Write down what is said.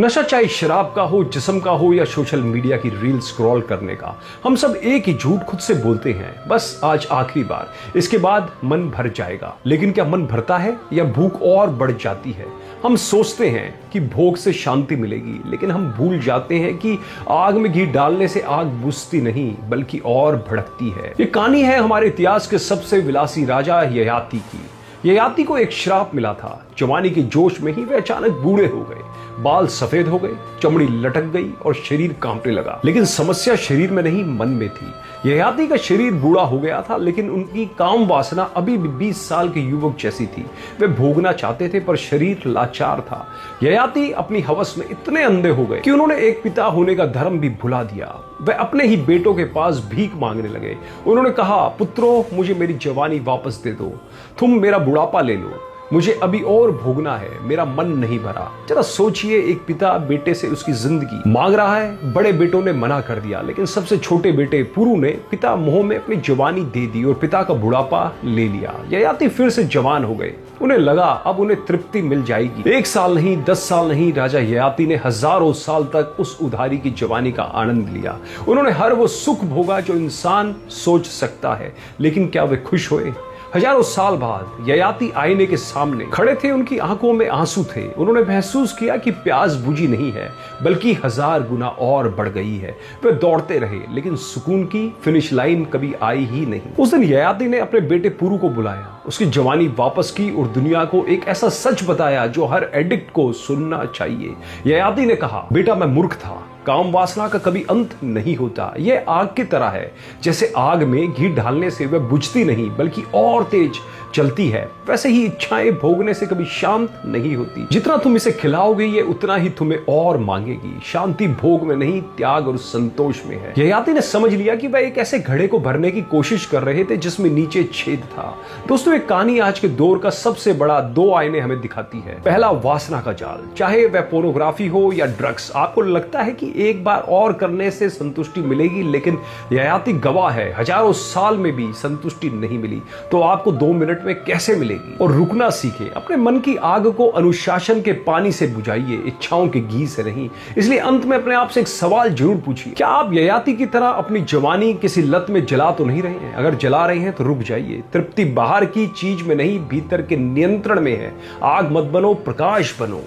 नशा चाहे शराब का हो, जिस्म का हो या सोशल मीडिया की रील स्क्रॉल करने का, हम सब एक ही झूठ खुद से बोलते हैं, बस आज आखिरी बार, इसके बाद मन भर जाएगा। लेकिन क्या मन भरता है या भूख और बढ़ जाती है? हम सोचते हैं कि भोग से शांति मिलेगी, लेकिन हम भूल जाते हैं कि आग में घी डालने से आग बुझती नहीं बल्कि और भड़कती है। ये कहानी है हमारे इतिहास के सबसे विलासी राजा ययाति की। ययाति को एक श्राप मिला था। जवानी के जोश में ही वे अचानक बूढ़े हो गए, बाल सफेद हो गए, चमड़ी लटक गई और शरीर कांपने लगा। लेकिन समस्या शरीर में नहीं, मन में थी। ययाति का शरीर बूढ़ा हो गया था, लेकिन उनकी काम वासना अभी भी 20 साल के युवक जैसी थी। वे भोगना चाहते थे पर शरीर लाचार था। ययाति अपनी हवस में इतने अंधे हो गए कि उन्होंने एक पिता होने का धर्म भी भुला दिया। वे अपने ही बेटों के पास भीख मांगने लगे। उन्होंने कहा, पुत्रों, मुझे मेरी जवानी वापस दे दो, तुम मेरा बुढ़ापा ले लो, मुझे अभी और भोगना है, मेरा मन नहीं भरा। जरा सोचिए, एक पिता बेटे से उसकी जिंदगी मांग रहा है। बड़े बेटों ने मना कर दिया, लेकिन सबसे छोटे बेटे पुरु ने पिता मोह में अपनी जवानी दे दी और पिता का बुढ़ापा ले लिया। ययाति फिर से जवान हो गए। उन्हें लगा अब उन्हें तृप्ति मिल जाएगी। 1 साल नहीं, 10 साल नहीं, राजा ययाति ने हजारों साल तक उस उधारी की जवानी का आनंद लिया। उन्होंने हर वो सुख भोगा जो इंसान सोच सकता है, लेकिन क्या वे खुश हुए? हजारों साल बाद ययाति आईने के सामने खड़े थे। उनकी आंखों में आंसू थे। उन्होंने महसूस किया कि प्यास बुझी नहीं है बल्कि 1000 गुना और बढ़ गई है। वे दौड़ते रहे, लेकिन सुकून की फिनिश लाइन कभी आई ही नहीं। उस दिन ययाति ने अपने बेटे पुरु को बुलाया, उसकी जवानी वापस की और दुनिया को एक ऐसा सच बताया जो हर एडिक्ट को सुनना चाहिए। ययाति ने कहा, बेटा, मैं मूर्ख था। काम वासना का कभी अंत नहीं होता। यह आग की तरह है। जैसे आग में घी डालने से वह बुझती नहीं बल्कि और तेज चलती है, वैसे ही इच्छाएं भोगने से कभी शांत नहीं होती। जितना तुम इसे खिलाओगे ये उतना ही तुम्हें और मांगेगी। शांति भोग में नहीं, त्याग और संतोष में है। ययाति ने समझ लिया कि वह एक ऐसे घड़े को भरने की कोशिश कर रहे थे जिसमें नीचे छेद था। दोस्तों, एक कहानी आज के दौर का सबसे बड़ा 2 आईने हमें दिखाती है। पहला, वासना का जाल। चाहे वह पोर्नोग्राफी हो या ड्रग्स, आपको लगता है कि एक बार और करने से संतुष्टि मिलेगी, लेकिन ययाति गवाह है, हजारों साल में भी संतुष्टि नहीं मिली। तो आपको 2 मिनट में कैसे मिलेगी? और रुकना सीखे। अपने मन की आग को अनुशासन के पानी से बुझाइए, इच्छाओं के घी से नहीं। इसलिए अंत में अपने आप से एक सवाल जरूर पूछिए, क्या आप ययाति की तरह अपनी जवानी किसी लत में जला तो नहीं रहे हैं? अगर जला रहे हैं तो रुक जाइए। तृप्ति बाहर की चीज में नहीं, भीतर के नियंत्रण में है। आग मत बनो, प्रकाश बनो।